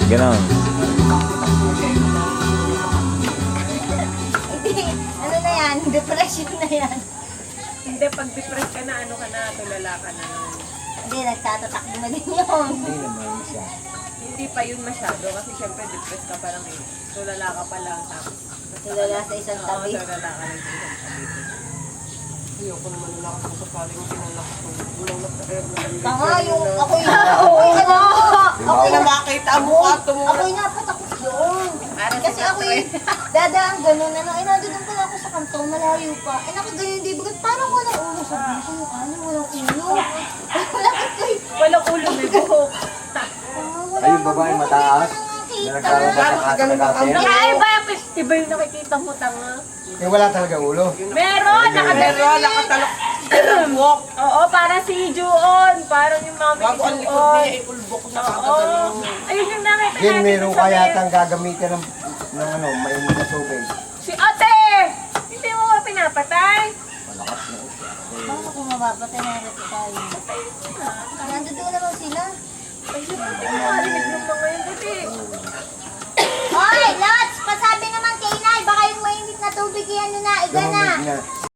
Ganon. Hindi, ano na yan? Depression na yan. Hindi, pag depressed ka na, ano ka na, tulala ka na. Hindi, nagtatatakbo na din yun. Hindi naman siya. Hindi pa yun masyado kasi syempre depressed ka pa lang eh. Tulala ka pa lang. Tapos, Tulala sa isang tabi. Oo, tulala ka lang sa isang tabi. Ayoko naman nalakas mo sa pali mo pinalakas ko. Ulang na Tanga yung ako'y ako'y na makita mo at ako'y napatakot doon. Kasi ako'y dadaan ganun ano. Ay, nandun pala ako sa kanto, malayo pa. Ay, naku, ganyan, di ba? Parang walang ulo. Sabi ko, ano, walang ulo. Lakit ko eh. Walang ulo, may buhok. Ay, yung babae mataas. Na nagkakaroon sa kasi. Ay, iba yung nakikita mo, tanga. Eh, wala talagang ulo. Meron, Meron, nakatalok. Walk. Oo, para si Juon. Parang yung mami Bago ang ni likod Juon. niya, ulbok na Oo. kakagaling. Ayun yung nakita Yan, natin meron sa kaya may- tang gagamitan ng ano, mainit na tubig. Si ate! Hindi mo ba pinapatay? Malakas na siya. Baka kung mababatay na rin tayo. Nandun doon naman sila. Ay, hindi ko marinig ng mga yun. Buti. Hoy, Lots! Pasabi naman kay Inay, baka yung mainit na tubig yan na, iga na. Lumamig na.